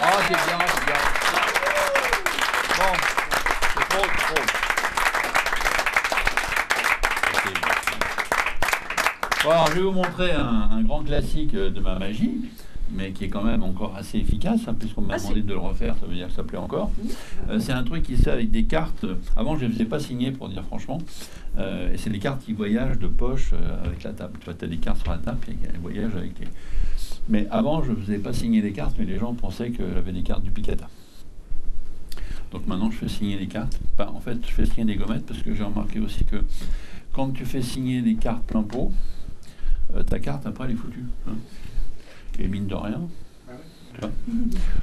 Ah, c'est bien, c'est bien. Bon, c'est trop, c'est trop. Bon, alors, je vais vous montrer un grand classique de ma magie, mais qui est quand même encore assez efficace, hein, puisqu'on m'a demandé de le refaire, ça veut dire que ça plaît encore. C'est un truc qui se fait avec des cartes. Avant, je ne les faisais pas signer, pour dire franchement. Et c'est des cartes qui voyagent de poche avec la table. Tu vois, tu as des cartes sur la table, et elles voyagent avec les... Mais avant, je ne faisais pas signer les cartes, mais les gens pensaient que j'avais des cartes du Picata. Donc maintenant, je fais signer les cartes. Enfin, en fait, je fais signer des gommettes, parce que j'ai remarqué aussi que quand tu fais signer des cartes plein pot, ta carte, après, elle est foutue. Hein. Et mine de rien.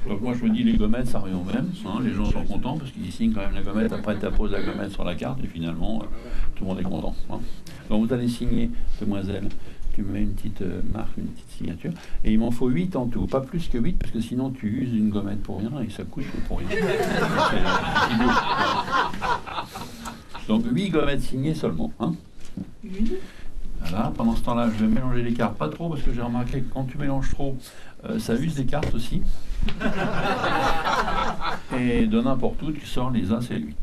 Donc moi je me dis les gommettes ça revient au même, hein, les gens sont contents parce qu'ils signent quand même la gommette, après tu apposes la gommette sur la carte et finalement tout le monde est content. Hein. Donc vous allez signer, demoiselle, tu mets une petite marque, une petite signature, et il m'en faut 8 en tout, pas plus que 8 parce que sinon tu uses une gommette pour rien et ça coûte pour rien. Donc 8 gommettes signées seulement. Hein. Voilà, pendant ce temps-là, je vais mélanger les cartes, pas trop, parce que j'ai remarqué que quand tu mélanges trop, ça use des cartes aussi. Et de n'importe où, tu sors les As et les 8.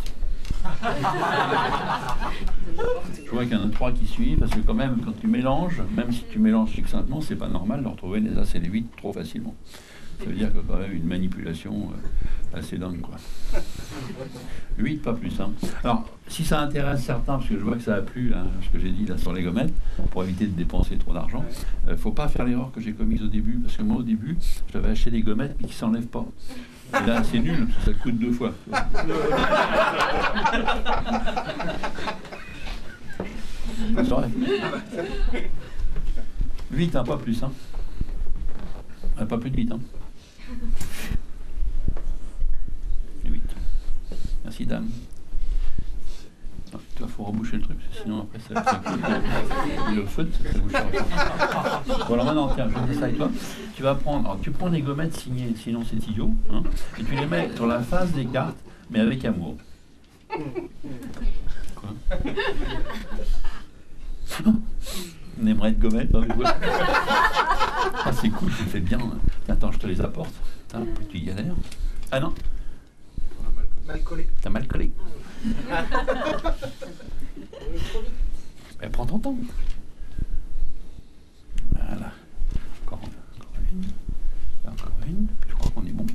Je vois qu'il y en a 3 qui suivent, parce que quand même, quand tu mélanges, même si tu mélanges succinctement, c'est pas normal de retrouver les As et les 8 trop facilement. Ça veut dire que quand même une manipulation assez dingue, quoi. 8, pas plus. Hein. Alors, si ça intéresse certains, parce que je vois que ça a plu, là, ce que j'ai dit là sur les gommettes, pour éviter de dépenser trop d'argent, faut pas faire l'erreur que j'ai commise au début, parce que moi, au début, j'avais acheté des gommettes mais qui s'enlèvent pas. Et là, c'est nul, parce que ça coûte 2 fois. C'est vrai. 8, hein, pas plus. Hein. Pas plus de 8. Hein. 8. Merci, dame. Il faut reboucher le truc, sinon après ça le feu, ça bouche. Bon, alors maintenant, tiens, je fais ça avec toi. Tu vas prendre, alors tu prends des gommettes signées, sinon c'est idiot, hein, et tu les mets sur la face des cartes, mais avec amour. Quoi? On aimerait être gommette, hein, ah, c'est cool, tu fais bien. Attends, je te les apporte. Putain, petite galère. Ah non. Mal collé. T'as mal collé. Ben, prends ton temps. Voilà. Encore une. Encore une. Puis je crois qu'on est bon.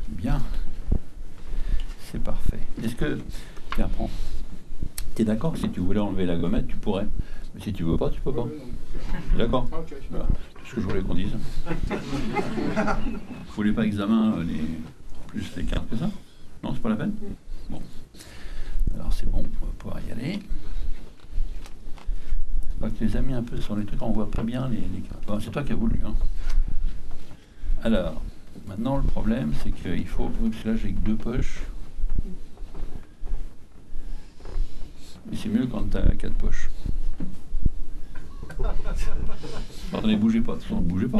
Bien. C'est parfait. Est-ce que... Tiens, prends. T'es d'accord que si tu voulais enlever la gommette, tu pourrais. Mais si tu veux pas, tu peux pas. D'accord. Voilà. Tout ce que je voulais qu'on dise. Vous voulez pas examiner plus les cartes que ça? Non, c'est pas la peine? Bon. Alors c'est bon, on va pouvoir y aller. Je crois que tu les as mis un peu sur les trucs, on voit pas bien les cartes. Bon, c'est toi qui as voulu. Hein. Alors, maintenant le problème, c'est qu'il faut... Parce que là, j'ai que 2 poches. Mais c'est mieux quand tu as 4 poches. Attendez, bougez pas, de toute façon, bougez pas.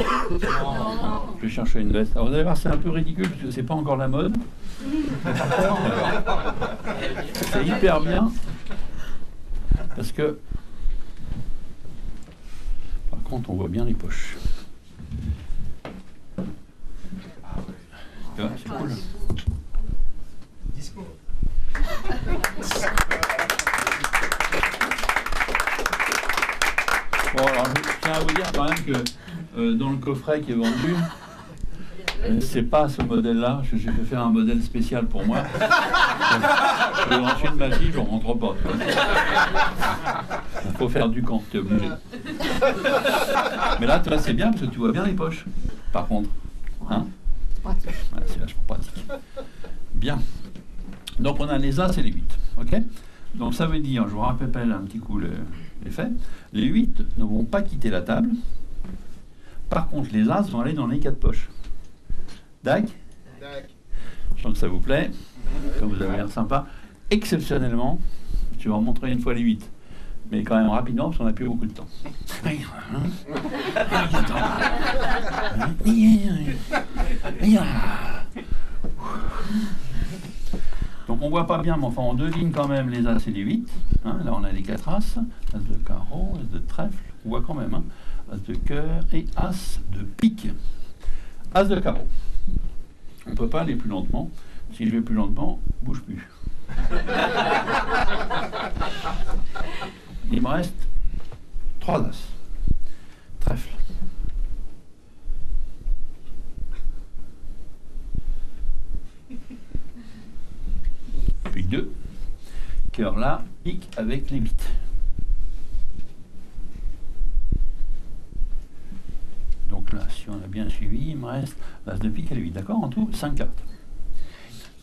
Je vais chercher une veste. Alors vous allez voir, c'est un peu ridicule parce que c'est pas encore la mode. C'est hyper bien. Parce que, par contre, on voit bien les poches. Tu vois, c'est cool. Disco. Bon, alors je tiens à vous dire quand même que dans le coffret qui est vendu, c'est pas ce modèle-là. J'ai fait faire un modèle spécial pour moi. Je vais ensuite ma fille, je ne rentre pas. Il faut faire du camp, tu es obligé. Mais là, c'est bien parce que tu vois bien les poches. Par contre, hein, voilà, c'est vachement pratique. Bien. Donc on a les As et les 8. Ok. Donc ça veut dire, je vous rappelle un petit coup les faits, les 8 ne vont pas quitter la table. Par contre, les As vont aller dans les 4 poches. D'accord? Je sens que ça vous plaît, comme vous avez l'air sympa. Exceptionnellement, je vais vous montrer une fois les 8. Mais quand même rapidement, parce qu'on n'a plus beaucoup de temps. Donc on voit pas bien, mais enfin on devine quand même les As et les 8. Hein, là on a les 4 As, As de carreau, As de trèfle, on voit quand même. Hein, As de cœur et As de pique. As de carreau. On ne peut pas aller plus lentement. Si je vais plus lentement, bouge plus. Il me reste 3 as. Trèfle. Puis 2. Cœur là, pique avec les 8. Donc là, si on a bien suivi, il me reste l'as de pique et les 8. D'accord? En tout, 5 cartes.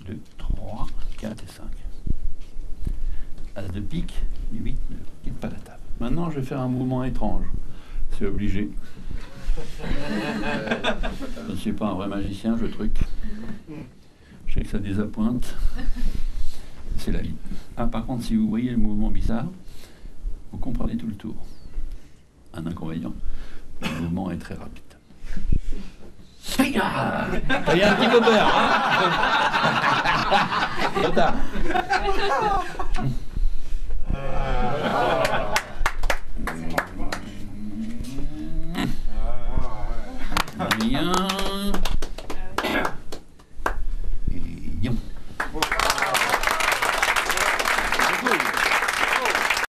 2, 3, 4 et 5. As de pique, 8 ne quitte pas la table. Maintenant, je vais faire un mouvement étrange. C'est obligé. Je ne suis pas un vrai magicien, je truc. Je sais que ça désappointe. C'est la vie. Ah, par contre, si vous voyez le mouvement bizarre, vous comprenez tout le tour. Un inconvénient, le mouvement est très rapide. Il y a un petit peu peur, hein? Trop tard. Bien.